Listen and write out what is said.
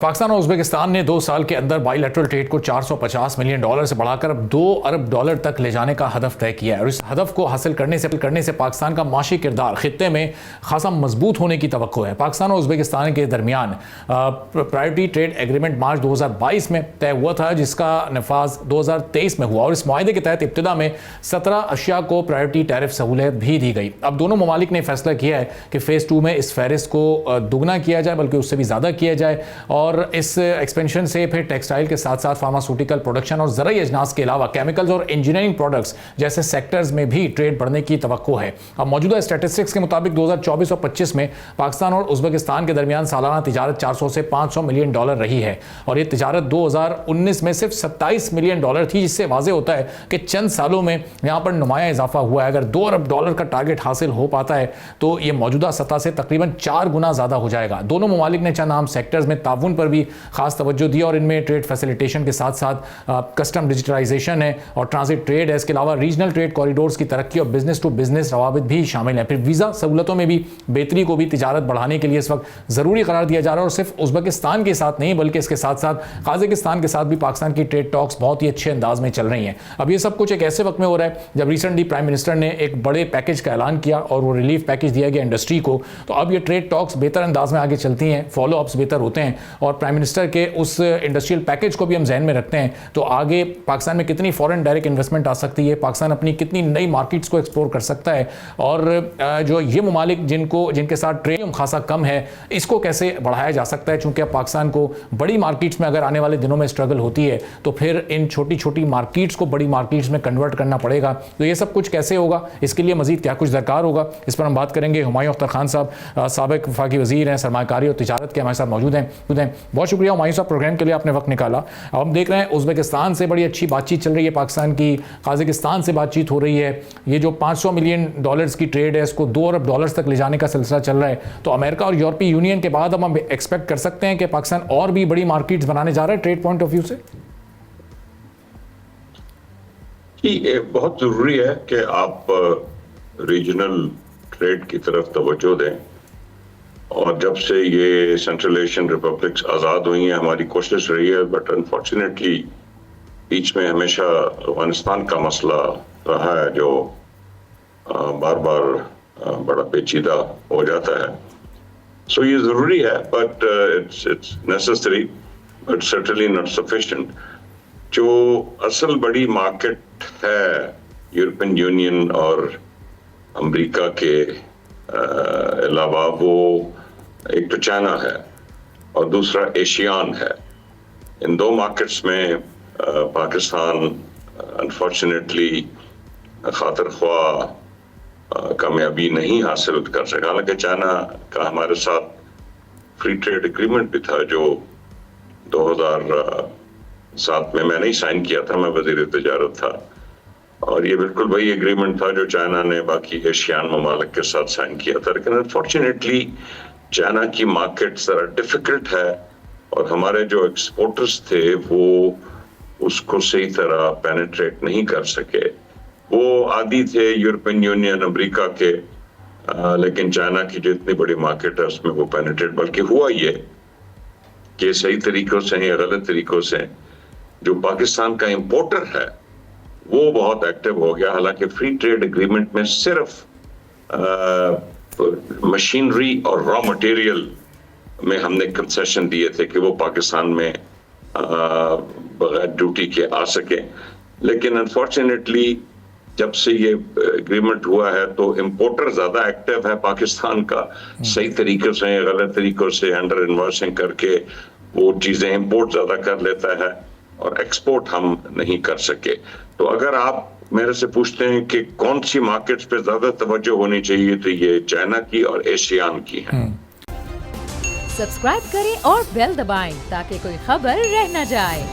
پاکستان اور ازبکستان نے 2 سال کے اندر بائی لیٹرل ٹریڈ کو $450 ملین سے بڑھا کر اب $2 ارب تک لے جانے کا ہدف طے کیا ہے، اور اس ہدف کو حاصل کرنے سے پاکستان کا معاشی کردار خطے میں خاصا مضبوط ہونے کی توقع ہے۔ پاکستان اور ازبکستان کے درمیان پرائیورٹی ٹریڈ ایگریمنٹ مارچ 2022 میں طے ہوا تھا، جس کا نفاذ 2023 میں ہوا، اور اس معاہدے کے تحت ابتدا میں 17 اشیاء کو پرائیورٹی ٹیرف سہولت بھی دی گئی۔ اب دونوں ممالک نے فیصلہ کیا ہے کہ فیز 2 میں اس فہرست کو دگنا کیا جائے، بلکہ اس سے بھی زیادہ کیا جائے، اور اس ایکسپینشن سے پھر ٹیکسٹائل کے ساتھ ساتھ فارماسوٹیکل پروڈکشن اور زرعی اجناس کے علاوہ کیمیکلز اور انجینئرنگ پروڈکٹس جیسے سیکٹرز میں بھی ٹریڈ بڑھنے کی توقع ہے۔ اب موجودہ اسٹیٹسٹکس کے مطابق 2024 اور 25 میں پاکستان اور ازبکستان کے درمیان سالانہ تجارت $400 سے $500 ملین رہی ہے، اور یہ تجارت 2019 میں صرف $27 ملین تھی، جس سے واضح ہوتا ہے کہ چند سالوں میں یہاں پر نمایاں اضافہ ہوا ہے۔ اگر $2 ارب کا ٹارگٹ حاصل ہو پاتا ہے تو یہ موجودہ سطح سے تقریباً 4 گنا زیادہ ہو جائے گا۔ دونوں ممالک نے چند اہم سیکٹرز میں تعاون پر بھی خاص توجہ دی، اور ان میں ٹریڈ فیسیلیٹیشن کے ساتھ ساتھ کسٹم ڈیجیٹلائزیشن ہے اور ٹرانزٹ ٹریڈ ہے۔ اس کے علاوہ ریجنل ٹریڈ کوریڈورز کی ترقی اور بزنس ٹو بزنس روابط بھی شامل ہیں۔ پھر ویزا سہولتوں میں بھی بہتری کو بھی تجارت بڑھانے کے لیے اس وقت ضروری قرار دیا جا رہا ہے، اور صرف ازبکستان کے ساتھ نہیں بلکہ اس کے ساتھ ساتھ قازقستان کے ساتھ بھی پاکستان کی ٹریڈ ٹاکس بہت ہی اچھے انداز میں چل رہی ہیں۔ اب یہ سب کچھ ایک ایسے وقت میں ہو رہا ہے جب ریسنٹلی پرائم منسٹر نے ایک بڑے پیکج کا اعلان کیا اور وہ ریلیف پیکج دیا گیا انڈسٹری کو، تو اب یہ ٹریڈ ٹاکس بہتر انداز میں آگے چلتی ہیں، فالو اپس بہتر ہوتے ہیں، اور پرائم منسٹر کے اس انڈسٹریل پیکج کو بھی ہم ذہن میں رکھتے ہیں تو آگے پاکستان میں کتنی فورن ڈائریکٹ انویسٹمنٹ آ سکتی ہے، پاکستان اپنی کتنی نئی مارکیٹس کو ایکسپلور کر سکتا ہے، اور جو یہ ممالک جن کے ساتھ ٹریڈ خاصا کم ہے، اس کو کیسے بڑھایا جا سکتا ہے، چونکہ اب پاکستان کو بڑی مارکیٹس میں اگر آنے والے دنوں میں اسٹرگل ہوتی ہے تو پھر ان چھوٹی چھوٹی مارکیٹس کو بڑی مارکیٹس میں کنورٹ کرنا پڑے گا۔ تو یہ سب کچھ کیسے ہوگا، اس کے لیے مزید کیا کچھ درکار ہوگا، اس پر ہم بات کریں گے۔ ہمایوں اختر خان صاحب سابق وفاقی وزیر ہیں، سرمایہ کاری اور تجارت کے ہمارے ساتھ موجود ہیں۔ بہت شکریہ ہمایوں صاحب، پروگرام کے لیے آپ نے وقت نکالا۔ اب ہم دیکھ رہے ہیں ازبکستان سے بڑی اچھی بات چیت چل رہی ہے پاکستان کی، قازقستان سے بات چیت ہو رہی ہے، یہ جو $500 ملین کی ٹریڈ ہے اس کو $2 ارب تک لے جانے کا سلسلہ چل رہا ہے۔ تو امریکہ اور یورپی یونین کے بعد اب ہم ایکسپیکٹ کر سکتے ہیں کہ پاکستان اور بھی بڑی مارکیٹس بنانے جا رہا ہے ٹریڈ پوائنٹ آف ویو سے؟ یہ بہت ضروری ہے کہ آپ ریجنل ٹریڈ کی طرف توجہ دیں، اور جب سے یہ سینٹرل ایشین ریپبلکس آزاد ہوئی ہیں ہماری کوشش رہی ہے، بٹ انفارچونیٹلی بیچ میں ہمیشہ افغانستان کا مسئلہ رہا ہے جو بار بار بڑا پیچیدہ ہو جاتا ہے۔ سو یہ ضروری ہے، but it's necessary but certainly not sufficient. جو اصل بڑی مارکیٹ ہے یورپین یونین اور امریکہ کے علاوہ، وہ ایک تو چائنا ہے اور دوسرا ایشیان ہے۔ ان 2 مارکیٹس میں پاکستان انفارچونیٹلی خاطر خواہ کامیابی نہیں حاصل کر سکا، حالانکہ چائنا کا ہمارے ساتھ فری ٹریڈ ایگریمنٹ بھی تھا جو 2007 میں نہیں سائن کیا تھا، میں وزیر تجارت تھا، اور یہ بالکل وہی ایگریمنٹ تھا جو چائنا نے باقی ایشیان ممالک کے ساتھ سائن کیا تھا۔ لیکن انفارچونیٹلی چائنا کی مارکیٹ ذرا ڈیفیکلٹ ہے، اور ہمارے جو ایکسپورٹرز تھے وہ اس کو صحیح طرح پینیٹریٹ نہیں کر سکے۔ وہ عادی تھے یورپین یونین امریکہ کے، لیکن چائنا کی جو اتنی بڑی مارکیٹ ہے اس میں وہ پینیٹریٹ، بلکہ ہوا یہ کہ صحیح طریقوں سے یا غلط طریقوں سے جو پاکستان کا امپورٹر ہے وہ بہت ایکٹیو ہو گیا۔ حالانکہ فری ٹریڈ ایگریمنٹ میں صرف مشینری اور را مٹیریل میں ہم نے کنسیشن دیے تھے کہ وہ پاکستان میں بغیر ڈیوٹی کے آ سکے، لیکن انفارچونیٹلی جب سے یہ ایگریمنٹ ہوا ہے تو امپورٹر زیادہ ایکٹیو ہے پاکستان کا، صحیح طریقوں سے یا غلط طریقوں سے انڈر انوائسنگ کر کے وہ چیزیں امپورٹ زیادہ کر لیتا ہے، اور ایکسپورٹ ہم نہیں کر سکے۔ تو اگر آپ میرے سے پوچھتے ہیں کہ کون سی مارکیٹس پہ زیادہ توجہ ہونی چاہیے تو یہ چائنا کی اور ایشیان کی ہیں۔ سبسکرائب کریں اور بیل دبائیں تاکہ کوئی خبر رہ نہ جائے۔